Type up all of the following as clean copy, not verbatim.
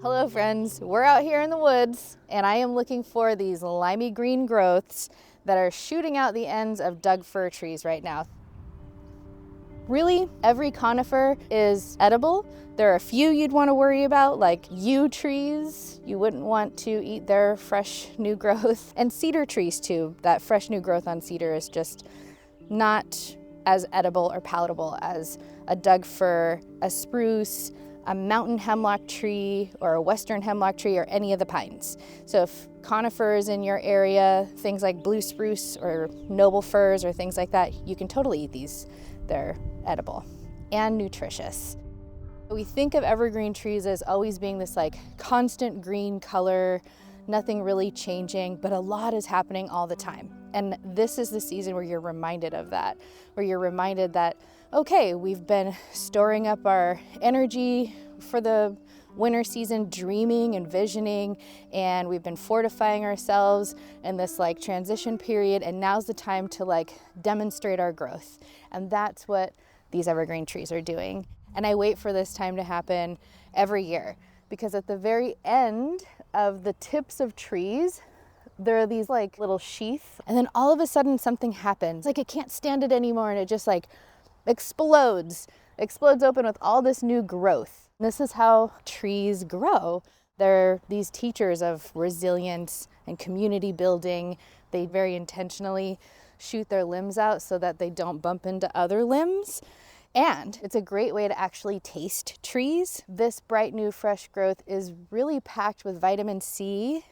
Hello friends, we're out here in the woods and I am looking for these limey green growths that are shooting out the ends of dug fir trees right now. Really, every conifer is edible. There are a few you'd want to worry about, like yew trees. You wouldn't want to eat their fresh new growth. And cedar trees too. That fresh new growth on cedar is just not as edible or palatable as a dug fir, a spruce, a mountain hemlock tree, or a western hemlock tree, or any of the pines. So if conifers in your area, things like blue spruce or noble firs or things like that, you can totally eat these. They're edible and nutritious. We think of evergreen trees as always being this like constant green color, nothing really changing, but a lot is happening all the time. And this is the season where you're reminded of that, where you're reminded that, okay, we've been storing up our energy for the winter season, dreaming and visioning, and we've been fortifying ourselves in this like transition period, and now's the time to like demonstrate our growth. And that's what these evergreen trees are doing. And I wait for this time to happen every year, because at the very end of the tips of trees, there are these like little sheaths, and then all of a sudden something happens. Like it can't stand it anymore, and it just like explodes open with all this new growth. This is how trees grow. They're these teachers of resilience and community building. They very intentionally shoot their limbs out so that they don't bump into other limbs. And it's a great way to actually taste trees. This bright new fresh growth is really packed with vitamin C,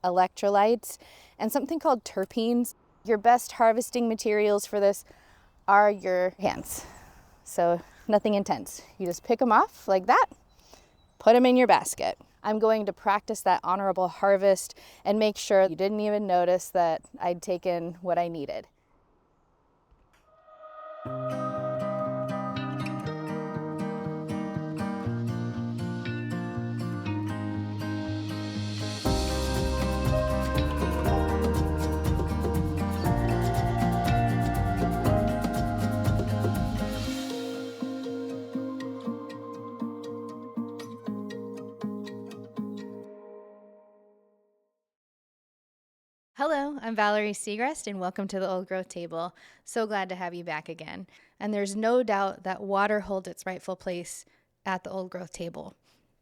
electrolytes, and something called terpenes. Your best harvesting materials for this are your hands. So nothing intense. You just pick them off like that, put them in your basket. I'm going to practice that honorable harvest and make sure you didn't even notice that I'd taken what I needed. Hello, I'm Valerie Segrest, and welcome to the Old Growth Table. So glad to have you back again. And there's no doubt that water holds its rightful place at the Old Growth Table.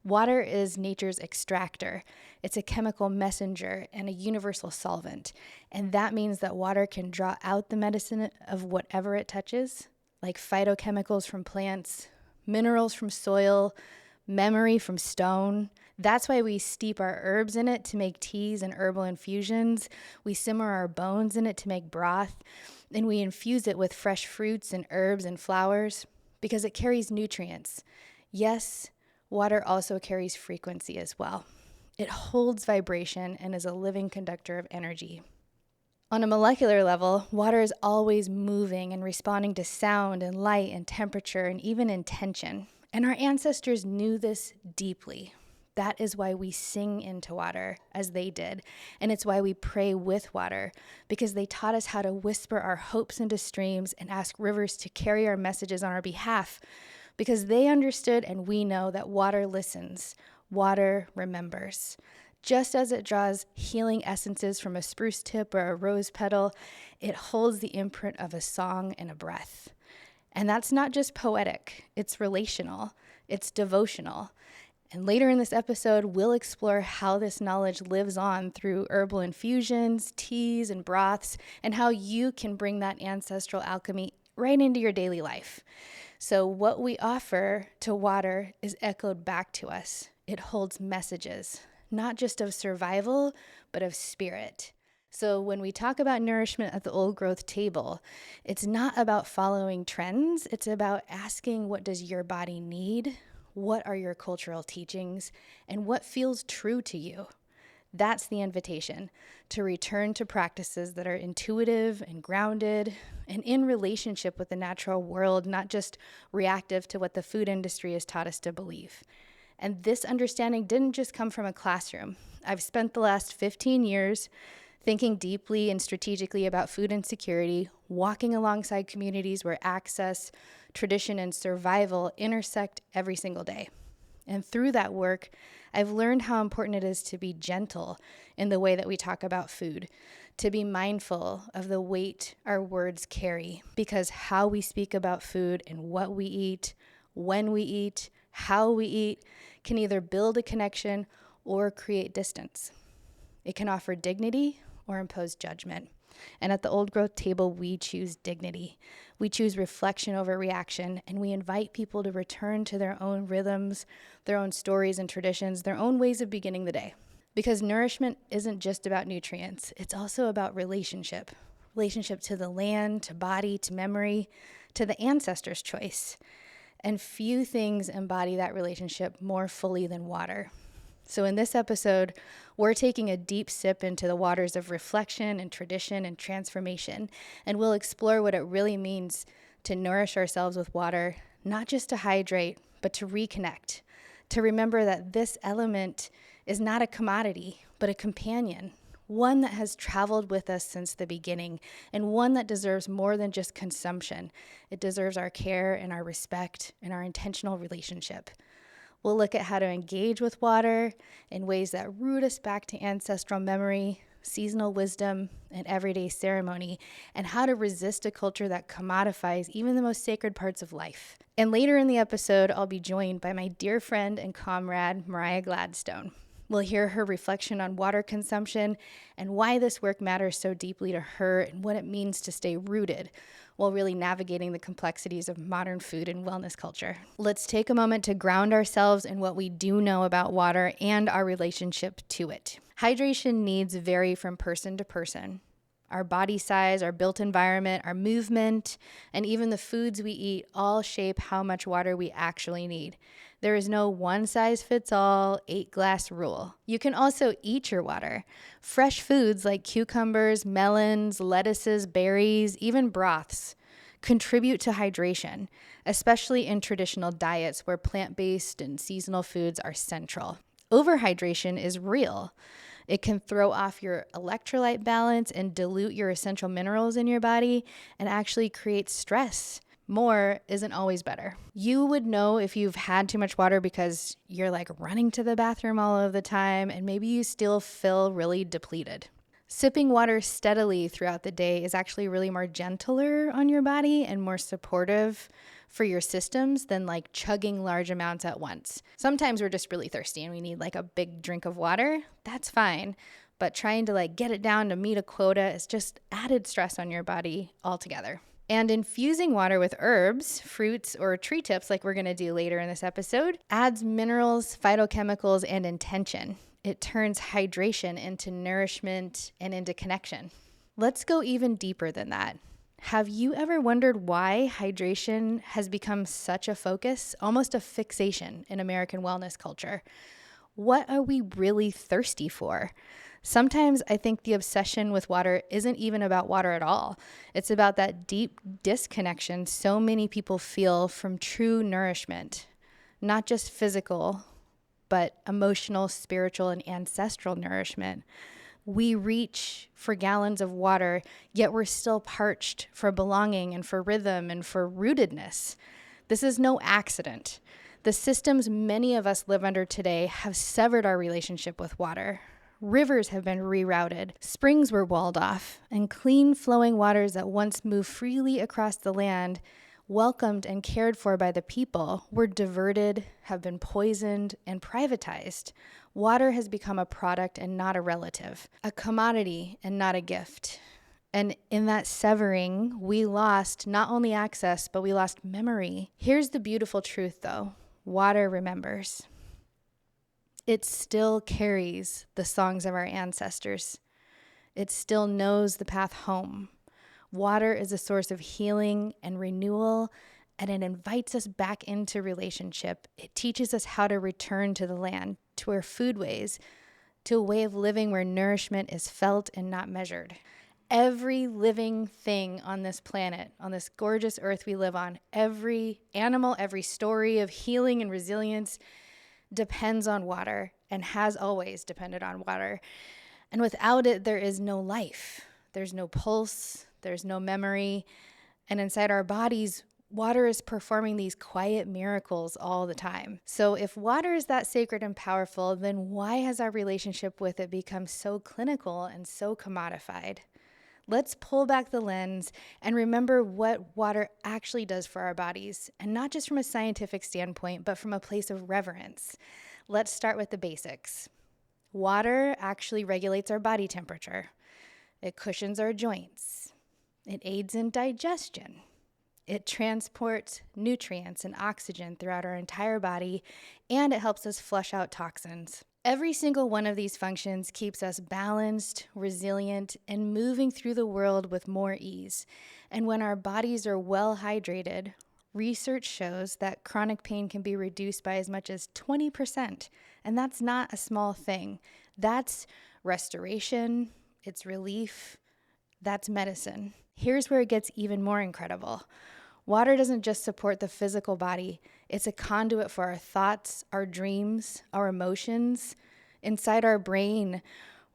Water is nature's extractor. It's a chemical messenger and a universal solvent. And that means that water can draw out the medicine of whatever it touches, like phytochemicals from plants, minerals from soil, memory from stone. That's why we steep our herbs in it to make teas and herbal infusions. We simmer our bones in it to make broth. And we infuse it with fresh fruits and herbs and flowers because it carries nutrients. Yes, water also carries frequency as well. It holds vibration and is a living conductor of energy. On a molecular level, water is always moving and responding to sound and light and temperature and even intention. And our ancestors knew this deeply. That is why we sing into water as they did. And it's why we pray with water, because they taught us how to whisper our hopes into streams and ask rivers to carry our messages on our behalf, because they understood and we know that water listens, water remembers. Just as it draws healing essences from a spruce tip or a rose petal, it holds the imprint of a song and a breath. And that's not just poetic, it's relational, it's devotional. And later in this episode, we'll explore how this knowledge lives on through herbal infusions, teas, and broths, and how you can bring that ancestral alchemy right into your daily life. So what we offer to water is echoed back to us. It holds messages, not just of survival, but of spirit. So when we talk about nourishment at the Old Growth Table, it's not about following trends. It's about asking, what does your body need? What are your cultural teachings? And what feels true to you? That's the invitation, to return to practices that are intuitive and grounded and in relationship with the natural world, not just reactive to what the food industry has taught us to believe. And this understanding didn't just come from a classroom. I've spent the last 15 years thinking deeply and strategically about food insecurity, walking alongside communities where access, tradition, and survival intersect every single day. And through that work, I've learned how important it is to be gentle in the way that we talk about food, to be mindful of the weight our words carry, because how we speak about food and what we eat, when we eat, how we eat, can either build a connection or create distance. It can offer dignity or impose judgment. And at the Old Growth Table, we choose dignity. We choose reflection over reaction, and we invite people to return to their own rhythms, their own stories and traditions, their own ways of beginning the day. Because nourishment isn't just about nutrients, it's also about relationship. Relationship to the land, to body, to memory, to the ancestors' choice. And few things embody that relationship more fully than water. So in this episode, we're taking a deep sip into the waters of reflection and tradition and transformation, and we'll explore what it really means to nourish ourselves with water, not just to hydrate, but to reconnect, to remember that this element is not a commodity, but a companion, one that has traveled with us since the beginning, and one that deserves more than just consumption. It deserves our care and our respect and our intentional relationship. We'll look at how to engage with water in ways that root us back to ancestral memory, seasonal wisdom, and everyday ceremony, and how to resist a culture that commodifies even the most sacred parts of life. And later in the episode, I'll be joined by my dear friend and comrade, Mariah Gladstone. We'll hear her reflection on water consumption and why this work matters so deeply to her and what it means to stay rooted while really navigating the complexities of modern food and wellness culture. Let's take a moment to ground ourselves in what we do know about water and our relationship to it. Hydration needs vary from person to person. Our body size, our built environment, our movement, and even the foods we eat all shape how much water we actually need. There is no one-size-fits-all 8-glass rule. You can also eat your water. Fresh foods like cucumbers, melons, lettuces, berries, even broths contribute to hydration, especially in traditional diets where plant-based and seasonal foods are central. Overhydration is real. It can throw off your electrolyte balance and dilute your essential minerals in your body and actually create stress. More isn't always better. You would know if you've had too much water because you're like running to the bathroom all of the time and maybe you still feel really depleted. Sipping water steadily throughout the day is actually really more gentler on your body and more supportive for your systems than like chugging large amounts at once. Sometimes we're just really thirsty and we need like a big drink of water. That's fine. But trying to like get it down to meet a quota is just added stress on your body altogether. And infusing water with herbs, fruits, or tree tips, like we're going to do later in this episode, adds minerals, phytochemicals, and intention. It turns hydration into nourishment and into connection. Let's go even deeper than that. Have you ever wondered why hydration has become such a focus, almost a fixation in American wellness culture? What are we really thirsty for? Sometimes I think the obsession with water isn't even about water at all. It's about that deep disconnection so many people feel from true nourishment, not just physical, but emotional, spiritual, and ancestral nourishment. We reach for gallons of water, yet we're still parched for belonging and for rhythm and for rootedness. This is no accident. The systems many of us live under today have severed our relationship with water. Rivers have been rerouted, springs were walled off, and clean flowing waters that once moved freely across the land, welcomed and cared for by the people, were diverted, have been poisoned, and privatized. Water has become a product and not a relative, a commodity and not a gift. And in that severing, we lost not only access, but we lost memory. Here's the beautiful truth, though. Water remembers. It still carries the songs of our ancestors. It still knows the path home. Water is a source of healing and renewal, and it invites us back into relationship. It teaches us how to return to the land, to our foodways, to a way of living where nourishment is felt and not measured. Every living thing on this planet, on this gorgeous earth we live on, every animal, every story of healing and resilience depends on water and has always depended on water. And without it, there is no life. There's no pulse. There's no memory. And inside our bodies, Water is performing these quiet miracles all the time. So if water is that sacred and powerful, then why has our relationship with it become so clinical and so commodified? Let's pull back the lens and remember what water actually does for our bodies, and not just from a scientific standpoint, but from a place of reverence. Let's start with the basics. Water actually regulates our body temperature. It cushions our joints. It aids in digestion. It transports nutrients and oxygen throughout our entire body, and it helps us flush out toxins. Every single one of these functions keeps us balanced, resilient, and moving through the world with more ease. And when our bodies are well hydrated, research shows that chronic pain can be reduced by as much as 20%. And that's not a small thing. That's restoration, it's relief, that's medicine. Here's where it gets even more incredible. Water doesn't just support the physical body, it's a conduit for our thoughts, our dreams, our emotions. Inside our brain,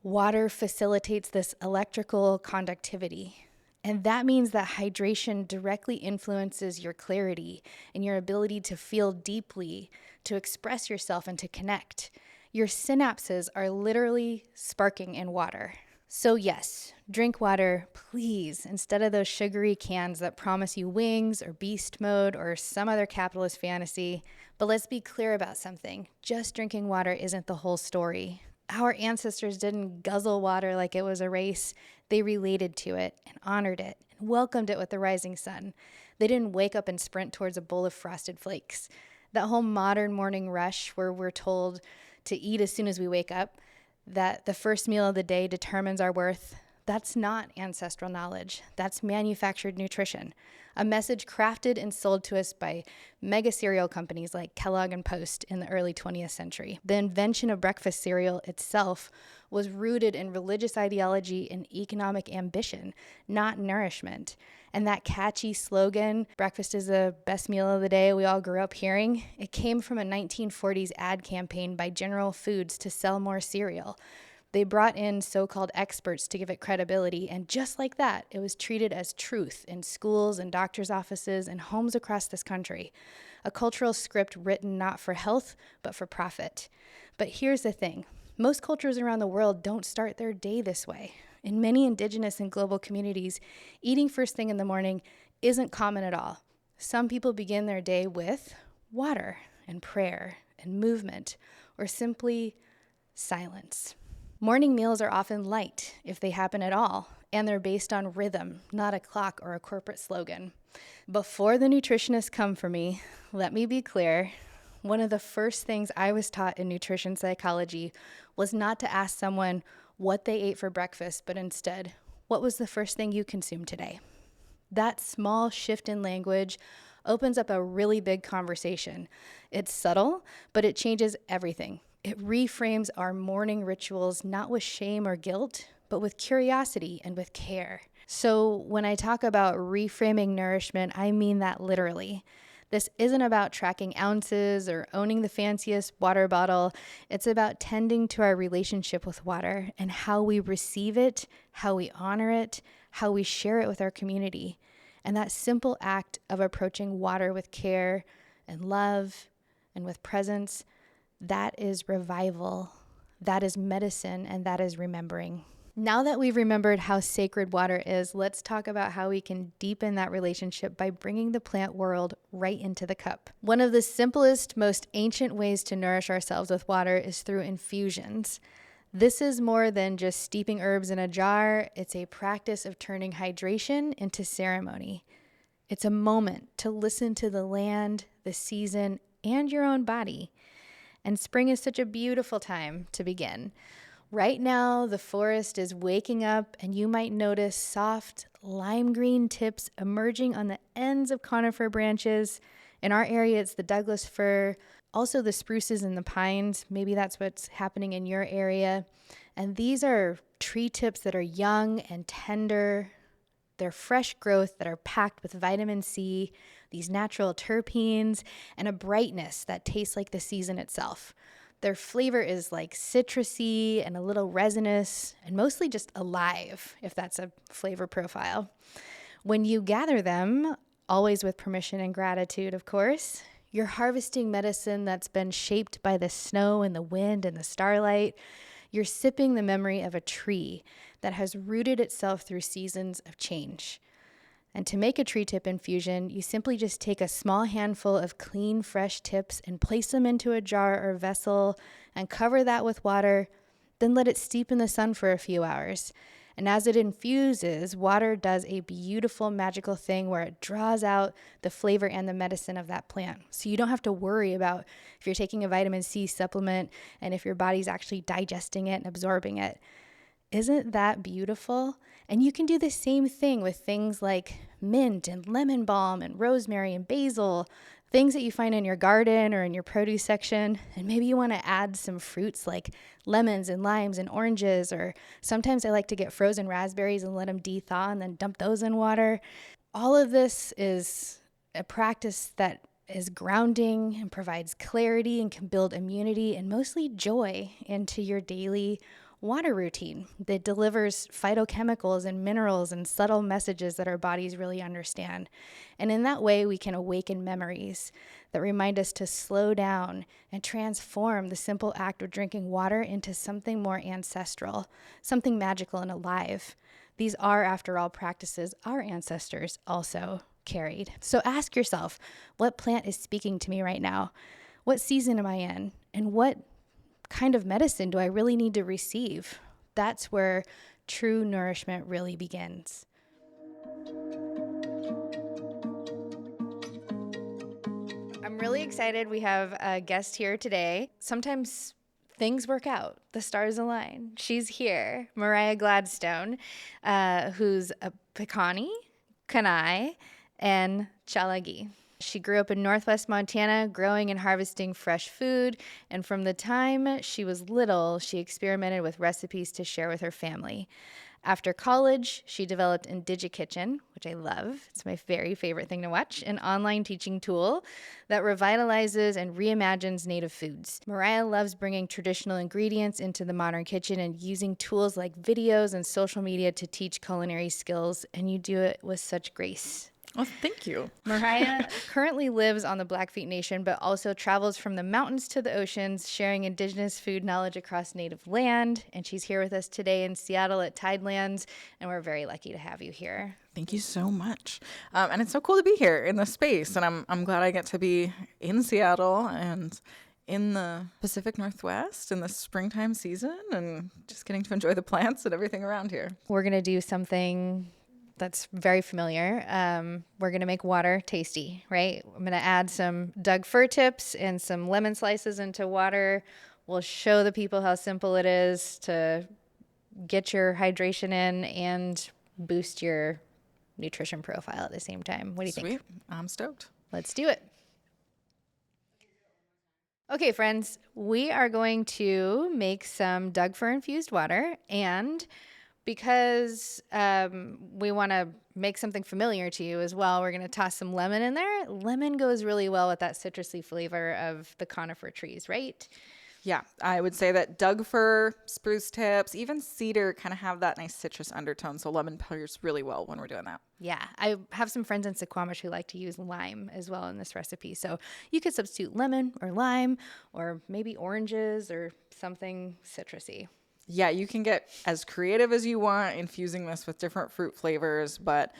water facilitates this electrical conductivity. And that means that hydration directly influences your clarity and your ability to feel deeply, to express yourself, and to connect. Your synapses are literally sparking in water. So yes, drink water, please, instead of those sugary cans that promise you wings or beast mode or some other capitalist fantasy. But let's be clear about something. Just drinking water isn't the whole story. Our ancestors didn't guzzle water like it was a race. They related to it and honored it and welcomed it with the rising sun. They didn't wake up and sprint towards a bowl of frosted flakes. That whole modern morning rush where we're told to eat as soon as we wake up, that the first meal of the day determines our worth, that's not ancestral knowledge. That's manufactured nutrition. A message crafted and sold to us by mega cereal companies like Kellogg and Post in the early 20th century. The invention of breakfast cereal itself was rooted in religious ideology and economic ambition, not nourishment. And that catchy slogan, breakfast is the best meal of the day, we all grew up hearing, it came from a 1940s ad campaign by General Foods to sell more cereal. They brought in so-called experts to give it credibility, and just like that, it was treated as truth in schools and doctors' offices and homes across this country. A cultural script written not for health, but for profit. But here's the thing. Most cultures around the world don't start their day this way. In many indigenous and global communities, eating first thing in the morning isn't common at all. Some people begin their day with water and prayer and movement, or simply silence. Morning meals are often light, if they happen at all, and they're based on rhythm, not a clock or a corporate slogan. Before the nutritionists come for me, let me be clear. One of the first things I was taught in nutrition psychology was not to ask someone what they ate for breakfast, but instead, what was the first thing you consumed today? That small shift in language opens up a really big conversation. It's subtle, but it changes everything. It reframes our morning rituals, not with shame or guilt, but with curiosity and with care. So when I talk about reframing nourishment, I mean that literally. This isn't about tracking ounces or owning the fanciest water bottle. It's about tending to our relationship with water and how we receive it, how we honor it, how we share it with our community. And that simple act of approaching water with care and love and with presence, that is revival, that is medicine, and that is remembering. Now that we've remembered how sacred water is, let's talk about how we can deepen that relationship by bringing the plant world right into the cup. One of the simplest, most ancient ways to nourish ourselves with water is through infusions. This is more than just steeping herbs in a jar. It's a practice of turning hydration into ceremony. It's a moment to listen to the land, the season, and your own body. And spring is such a beautiful time to begin. Right now, the forest is waking up, and you might notice soft lime green tips emerging on the ends of conifer branches. In our area, it's the Douglas fir, also the spruces and the pines. Maybe that's what's happening in your area. And these are tree tips that are young and tender. They're fresh growth that are packed with vitamin C, these natural terpenes, and a brightness that tastes like the season itself. Their flavor is like citrusy and a little resinous and mostly just alive, if that's a flavor profile. When you gather them, always with permission and gratitude, of course. You're harvesting medicine that's been shaped by the snow and the wind and the starlight. You're sipping the memory of a tree that has rooted itself through seasons of change. And to make a tree tip infusion, you simply just take a small handful of clean, fresh tips and place them into a jar or vessel and cover that with water, then let it steep in the sun for a few hours. And as it infuses, water does a beautiful magical thing where it draws out the flavor and the medicine of that plant. So you don't have to worry about if you're taking a vitamin C supplement and if your body's actually digesting it and absorbing it. Isn't that beautiful? And you can do the same thing with things like mint and lemon balm and rosemary and basil, things that you find in your garden or in your produce section. And maybe you want to add some fruits like lemons and limes and oranges, or sometimes I like to get frozen raspberries and let them de-thaw and then dump those in water. All of this is a practice that is grounding and provides clarity and can build immunity and mostly joy into your daily water routine that delivers phytochemicals and minerals and subtle messages that our bodies really understand. And in that way, we can awaken memories that remind us to slow down and transform the simple act of drinking water into something more ancestral, something magical and alive. These are, after all, practices our ancestors also carried. So ask yourself, what plant is speaking to me right now? What season am I in? And what kind of medicine do I really need to receive? That's where true nourishment really begins. I'm really excited. We have a guest here today. Sometimes things work out. The stars align. She's here, Mariah Gladstone, who's a Pekani, Kanai, and Chalagi. She grew up in Northwest Montana, growing and harvesting fresh food, and from the time she was little, she experimented with recipes to share with her family. After college, she developed Indigikitchen, which I love. It's my very favorite thing to watch, an online teaching tool that revitalizes and reimagines native foods. Mariah loves bringing traditional ingredients into the modern kitchen and using tools like videos and social media to teach culinary skills, and you do it with such grace. Well, thank you. Mariah currently lives on the Blackfeet Nation, but also travels from the mountains to the oceans, sharing indigenous food knowledge across native land. And she's here with us today in Seattle at Tidelands, and we're very lucky to have you here. Thank you so much. And it's so cool to be here in this space, and I'm glad I get to be in Seattle and in the Pacific Northwest in the springtime season, and just getting to enjoy the plants and everything around here. We're going to do something that's very familiar. We're going to make water tasty, right? I'm going to add some Doug fir tips and some lemon slices into water. We'll show the people how simple it is to get your hydration in and boost your nutrition profile at the same time. What do you think? Sweet. I'm stoked. Let's do it. Okay, friends, we are going to make some Doug fir infused water, and because we want to make something familiar to you as well, we're going to toss some lemon in there. Lemon goes really well with that citrusy flavor of the conifer trees, right? Yeah, I would say that Doug fir, spruce tips, even cedar kind of have that nice citrus undertone. So lemon pairs really well when we're doing that. Yeah, I have some friends in Suquamish who like to use lime as well in this recipe. So you could substitute lemon or lime or maybe oranges or something citrusy. Yeah, you can get as creative as you want infusing this with different fruit flavors. But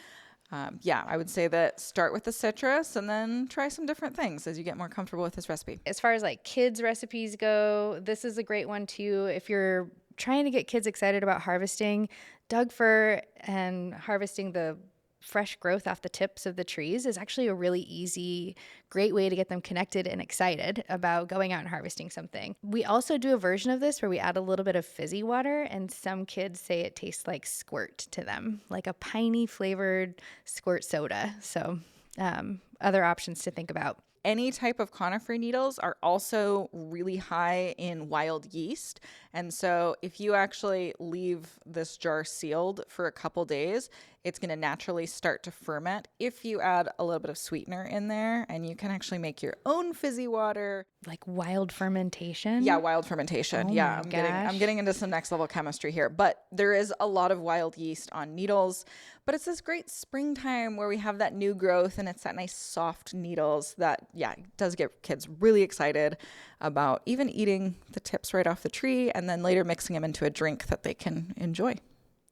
yeah, I would say that start with the citrus and then try some different things as you get more comfortable with this recipe. As far as like kids recipes go, this is a great one too. If you're trying to get kids excited about harvesting Doug fir and harvesting the fresh growth off the tips of the trees is actually a really easy, great way to get them connected and excited about going out and harvesting something. We also do a version of this where we add a little bit of fizzy water, and some kids say it tastes like squirt to them, like a piney flavored squirt soda. So other options to think about. Any type of conifer needles are also really high in wild yeast. And so if you actually leave this jar sealed for a couple days, it's going to naturally start to ferment if you add a little bit of sweetener in there, and you can actually make your own fizzy water. Like wild fermentation? Yeah, wild fermentation. Oh Yeah, my gosh. I'm getting into some next level chemistry here, but there is a lot of wild yeast on needles. But it's this great springtime where we have that new growth, and it's that nice soft needles that, yeah, does get kids really excited about even eating the tips right off the tree and then later mixing them into a drink that they can enjoy.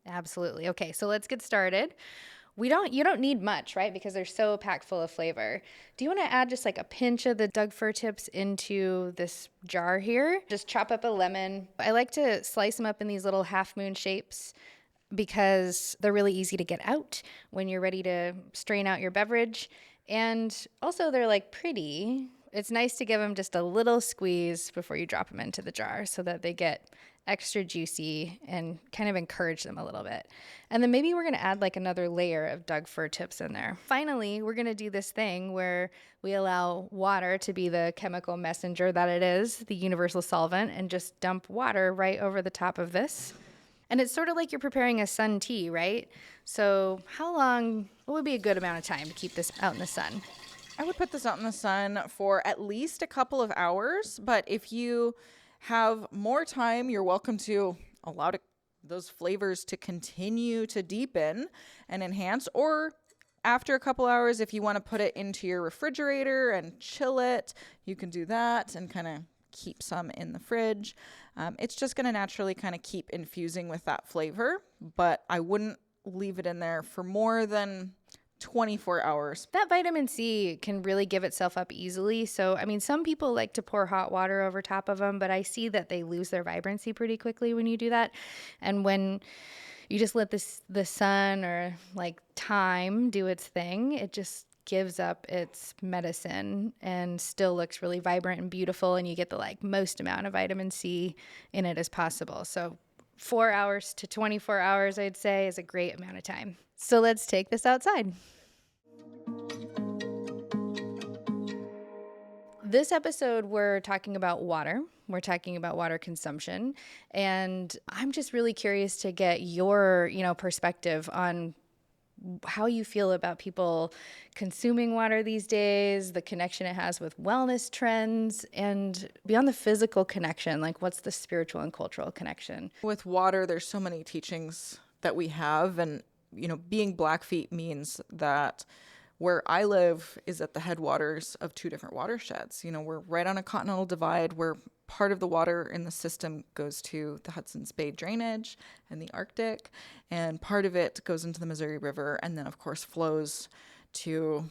Absolutely. Okay, so let's get started. You don't need much, right? Because they're so packed full of flavor. Do you want to add just like a pinch of the Doug fir tips into this jar here? Just chop up a lemon. I like to slice them up in these little half moon shapes because they're really easy to get out when you're ready to strain out your beverage. And also they're like pretty. It's nice to give them just a little squeeze before you drop them into the jar so that they get extra juicy and kind of encourage them a little bit. And then maybe we're going to add like another layer of Doug fir tips in there. Finally, we're going to do this thing where we allow water to be the chemical messenger that it is, the universal solvent, and just dump water right over the top of this. And it's sort of like you're preparing a sun tea, right? So what would be a good amount of time to keep this out in the sun? I would put this out in the sun for at least a couple of hours, but if you have more time, you're welcome to allow those flavors to continue to deepen and enhance. Or after a couple hours, if you want to put it into your refrigerator and chill it, you can do that and kind of keep some in the fridge. It's just going to naturally kind of keep infusing with that flavor, but I wouldn't leave it in there for more than 24 hours. That vitamin C can really give itself up easily. So, I mean, some people like to pour hot water over top of them, but I see that they lose their vibrancy pretty quickly when you do that. And when you just let the sun or like time do its thing, it just gives up its medicine and still looks really vibrant and beautiful, and you get the like most amount of vitamin C in it as possible. So 4 hours to 24 hours, I'd say, is a great amount of time. So let's take this outside. This episode, we're talking about water. We're talking about water consumption. And I'm just really curious to get your, perspective on how you feel about people consuming water these days, the connection it has with wellness trends, and beyond the physical connection, like what's the spiritual and cultural connection? With water, there's so many teachings that we have, and being Blackfeet means that where I live is at the headwaters of two different watersheds. We're right on a continental divide where part of the water in the system goes to the Hudson's Bay drainage and the Arctic, and part of it goes into the Missouri River and then, of course, flows to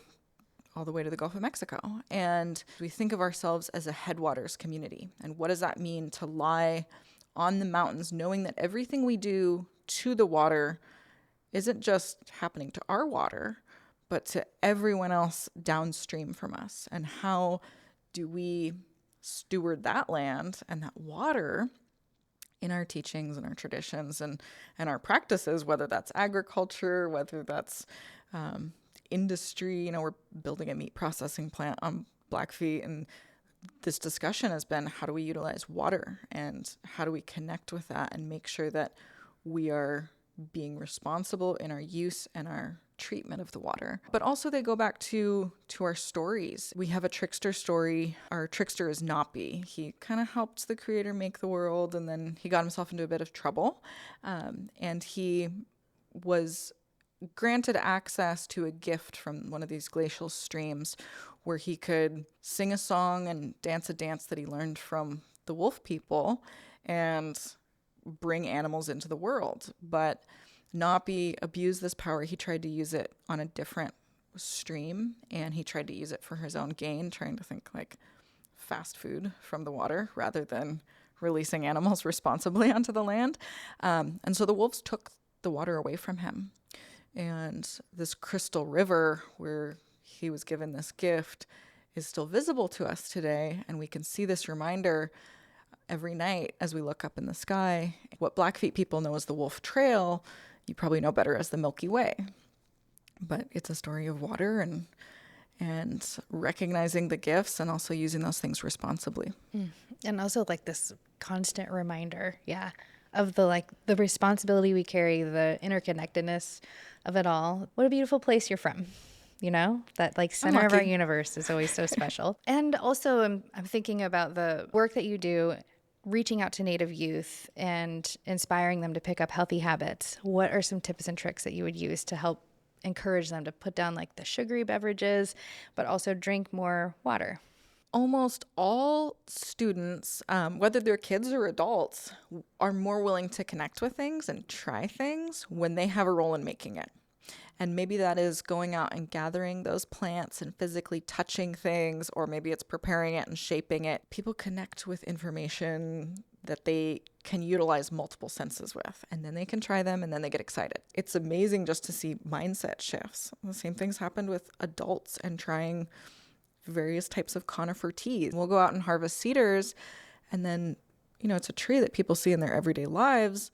all the way to the Gulf of Mexico. And we think of ourselves as a headwaters community. And what does that mean to lie on the mountains, knowing that everything we do to the water isn't just happening to our water, but to everyone else downstream from us? And how do we steward that land and that water in our teachings and our traditions and our practices, whether that's agriculture, whether that's industry? We're building a meat processing plant on Blackfeet, and this discussion has been, how do we utilize water and how do we connect with that and make sure that we are being responsible in our use and our treatment of the water? But also they go back to our stories. We have a trickster story. Our trickster is Napi. He kind of helped the creator make the world, and then he got himself into a bit of trouble. And he was granted access to a gift from one of these glacial streams where he could sing a song and dance a dance that he learned from the wolf people and bring animals into the world. But Napi abused this power. He tried to use it on a different stream, and he tried to use it for his own gain, trying to think like fast food from the water rather than releasing animals responsibly onto the land. And so the wolves took the water away from him. And this crystal river where he was given this gift is still visible to us today. And we can see this reminder every night as we look up in the sky. What Blackfeet people know as the Wolf Trail, you probably know better as the Milky Way. But it's a story of water and recognizing the gifts and also using those things responsibly. And also like this constant reminder, of the responsibility we carry, the interconnectedness of it all. What a beautiful place you're from. That center of our universe is always so special. And also I'm thinking about the work that you do reaching out to Native youth and inspiring them to pick up healthy habits. What are some tips and tricks that you would use to help encourage them to put down the sugary beverages, but also drink more water? Almost all students, whether they're kids or adults, are more willing to connect with things and try things when they have a role in making it. And maybe that is going out and gathering those plants and physically touching things, or maybe it's preparing it and shaping it. People connect with information that they can utilize multiple senses with, and then they can try them and then they get excited. It's amazing just to see mindset shifts. The same things happened with adults and trying various types of conifer teas. We'll go out and harvest cedars, and then, it's a tree that people see in their everyday lives,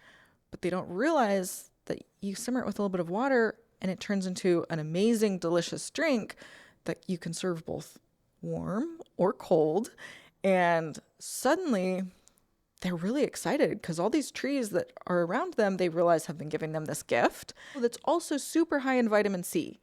but they don't realize that you simmer it with a little bit of water and it turns into an amazing, delicious drink that you can serve both warm or cold. And suddenly they're really excited because all these trees that are around them, they realize have been giving them this gift that's also super high in vitamin C.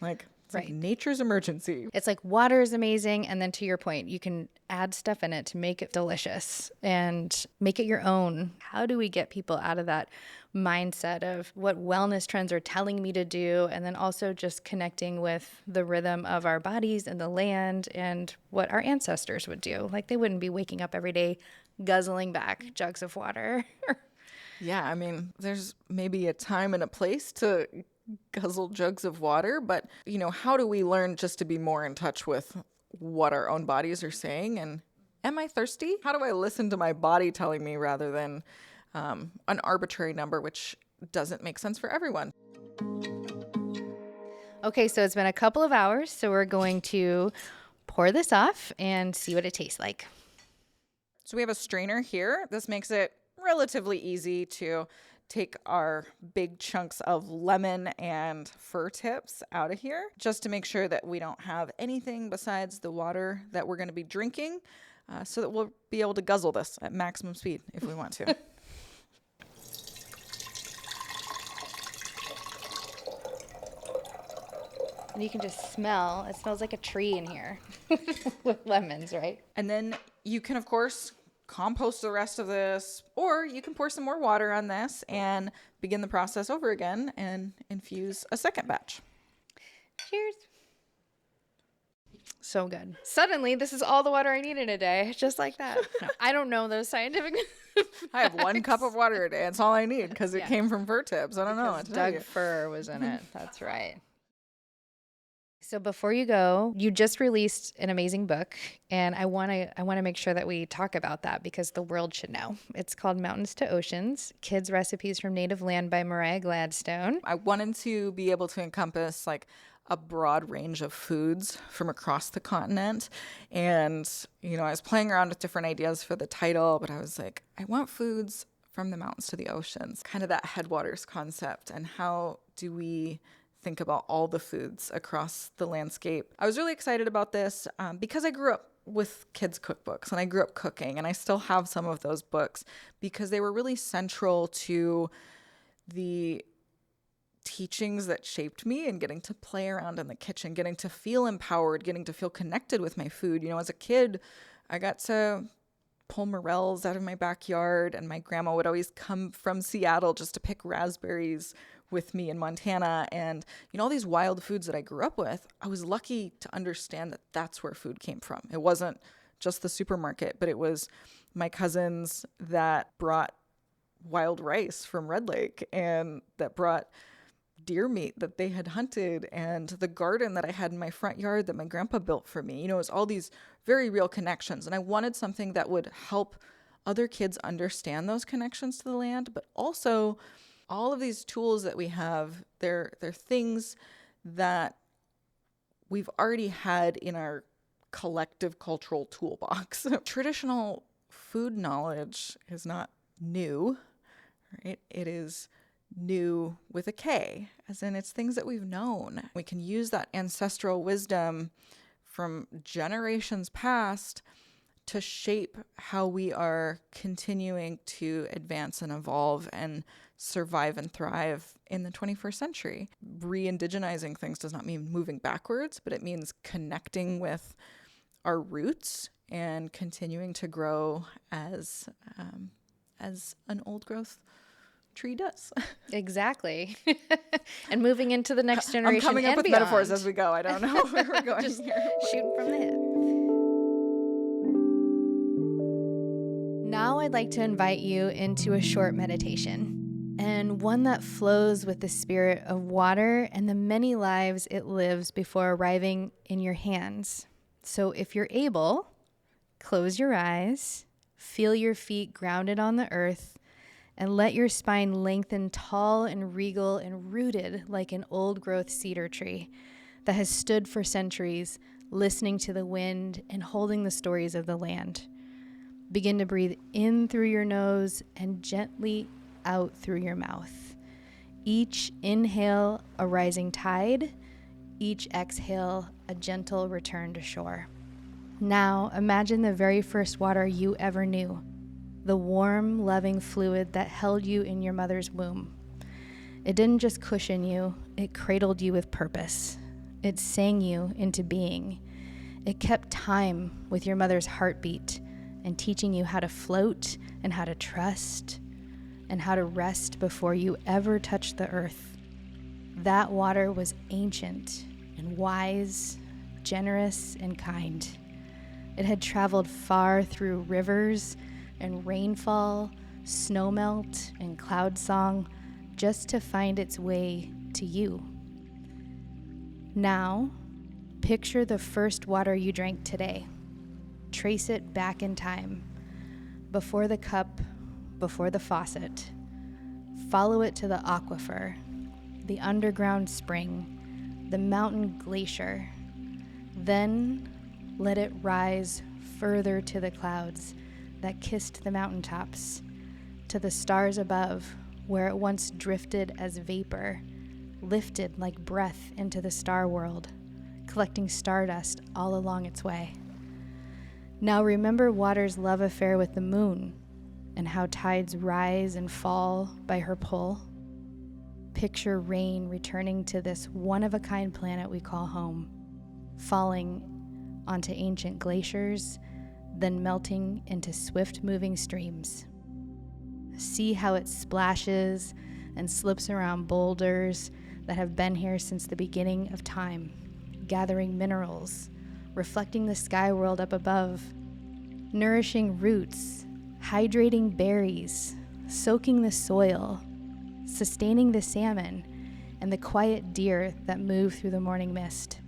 It's like nature's emergency. It's like water is amazing. And then to your point, you can add stuff in it to make it delicious and make it your own. How do we get people out of that mindset of what wellness trends are telling me to do, and then also just connecting with the rhythm of our bodies and the land and what our ancestors would do? They wouldn't be waking up every day guzzling back jugs of water. Yeah, I mean, there's maybe a time and a place to guzzle jugs of water, but how do we learn just to be more in touch with what our own bodies are saying? And am I thirsty? How do I listen to my body telling me rather than an arbitrary number, which doesn't make sense for everyone? Okay, so it's been a couple of hours, so we're going to pour this off and see what it tastes like. So we have a strainer here. This makes it relatively easy to take our big chunks of lemon and fir tips out of here, just to make sure that we don't have anything besides the water that we're going to be drinking, so that we'll be able to guzzle this at maximum speed if we want to. And you can just smell, it smells like a tree in here with lemons, right? And then you can, of course, compost the rest of this, or you can pour some more water on this and begin the process over again and infuse a second batch. Cheers. So good. Suddenly, this is all the water I need in a day, just like that. No, I don't know those scientific I have 1 cup of water a day. That's all I need because it came from fir tips. I don't know. Doug fir was in it. That's right. So before you go, you just released an amazing book, and I want to make sure that we talk about that because the world should know. It's called Mountains to Oceans: Kids' Recipes from Native Land by Mariah Gladstone. I wanted to be able to encompass a broad range of foods from across the continent. And, I was playing around with different ideas for the title, but I was like, I want foods from the mountains to the oceans, kind of that headwaters concept. And how do we think about all the foods across the landscape? I was really excited about this because I grew up with kids' cookbooks and I grew up cooking, and I still have some of those books because they were really central to the teachings that shaped me and getting to play around in the kitchen, getting to feel empowered, getting to feel connected with my food. As a kid, I got to pull morels out of my backyard, and my grandma would always come from Seattle just to pick raspberries with me in Montana. And, all these wild foods that I grew up with, I was lucky to understand that that's where food came from. It wasn't just the supermarket, but it was my cousins that brought wild rice from Red Lake and that brought deer meat that they had hunted, and the garden that I had in my front yard that my grandpa built for me. It was all these very real connections. And I wanted something that would help other kids understand those connections to the land, but also all of these tools that we have, they're things that we've already had in our collective cultural toolbox. Traditional food knowledge is not new, right? It is new with a K, as in it's things that we've known. We can use that ancestral wisdom from generations past to shape how we are continuing to advance and evolve and survive and thrive in the 21st century. Re-indigenizing things does not mean moving backwards, but it means connecting with our roots and continuing to grow as an old growth tree does. Exactly. And moving into the next generation. I'm coming up and with beyond. metaphors as we go. I don't know where we're going Just here. shooting from the hip. Now I'd like to invite you into a short meditation, and one that flows with the spirit of water and the many lives it lives before arriving in your hands. So if you're able, close your eyes, feel your feet grounded on the earth, and let your spine lengthen tall and regal and rooted like an old-growth cedar tree that has stood for centuries, listening to the wind and holding the stories of the land. Begin to breathe in through your nose and gently out through your mouth. Each inhale, a rising tide. Each exhale, a gentle return to shore. Now, imagine the very first water you ever knew, the warm, loving fluid that held you in your mother's womb. It didn't just cushion you, it cradled you with purpose. It sang you into being. It kept time with your mother's heartbeat and teaching you how to float and how to trust and how to rest before you ever touched the earth. That water was ancient and wise, generous and kind. It had traveled far through rivers and rainfall, snowmelt and cloud song just to find its way to you. Now, picture the first water you drank today. Trace it back in time, before the cup, before the faucet. Follow it to the aquifer, the underground spring, the mountain glacier. Then let it rise further to the clouds that kissed the mountaintops, to the stars above, where it once drifted as vapor, lifted like breath into the star world, collecting stardust all along its way. Now remember water's love affair with the moon and how tides rise and fall by her pull. Picture rain returning to this one-of-a-kind planet we call home, falling onto ancient glaciers, then melting into swift-moving streams. See how it splashes and slips around boulders that have been here since the beginning of time, gathering minerals, reflecting the sky world up above, nourishing roots, hydrating berries, soaking the soil, sustaining the salmon and the quiet deer that move through the morning mist.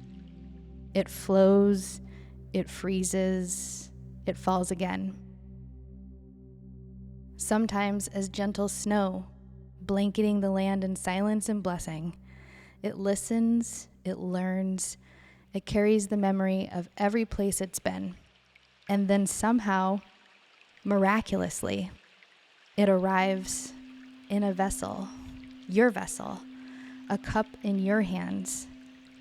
It flows, it freezes, it falls again. Sometimes as gentle snow, blanketing the land in silence and blessing. It listens, it learns, it carries the memory of every place it's been. And then somehow, miraculously, it arrives in a vessel, your vessel, a cup in your hands,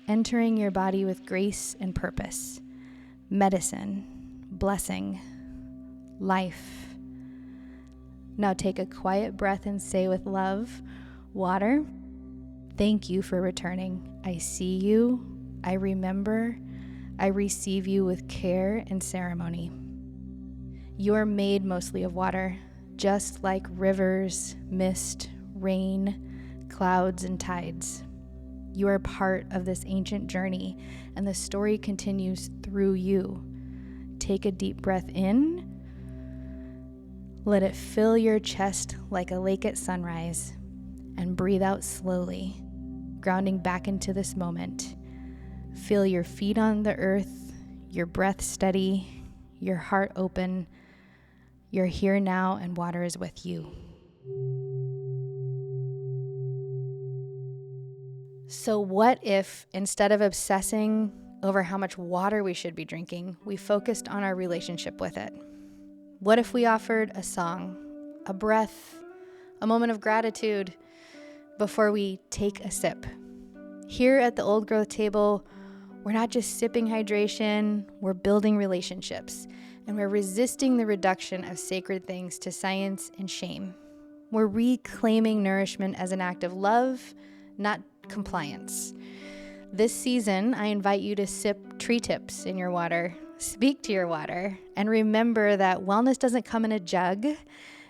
entering your body with grace and purpose, medicine, blessing, life. Now take a quiet breath and say with love, water, thank you for returning. I see you, I remember, I receive you with care and ceremony. You are made mostly of water, just like rivers, mist, rain, clouds, and tides. You are part of this ancient journey, and the story continues through you. Take a deep breath in. Let it fill your chest like a lake at sunrise, and breathe out slowly, grounding back into this moment. Feel your feet on the earth, your breath steady, your heart open. You're here now, and water is with you. So what if, instead of obsessing over how much water we should be drinking, we focused on our relationship with it? What if we offered a song, a breath, a moment of gratitude before we take a sip? Here at the Old Growth Table, we're not just sipping hydration, we're building relationships. and we're resisting the reduction of sacred things to science and shame. We're reclaiming nourishment as an act of love, not compliance. This season, I invite you to sip tree tips in your water, speak to your water, and remember that wellness doesn't come in a jug.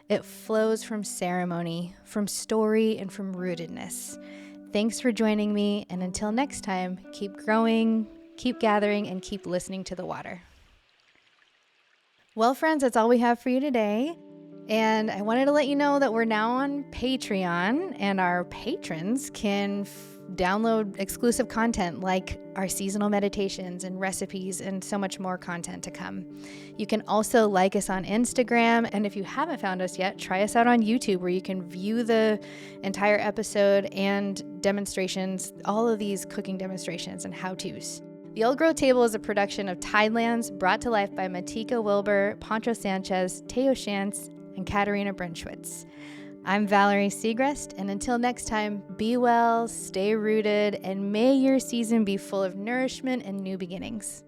It flows from ceremony, from story, and from rootedness. Thanks for joining me, and until next time, keep growing, keep gathering, and keep listening to the water. Well, friends, that's all we have for you today. And I wanted to let you know that we're now on Patreon, and our patrons can download exclusive content like our seasonal meditations and recipes and so much more content to come. You can also like us on Instagram, and if you haven't found us yet, try us out on YouTube, where you can view the entire episode and demonstrations, all of these cooking demonstrations and how-tos. The Old Growth Table is a production of Tidelands, brought to life by Matika Wilbur, Pancho Sanchez, Teo Shantz, and Katarina Brinschwitz. I'm Valerie Segrest, and until next time, be well, stay rooted, and may your season be full of nourishment and new beginnings.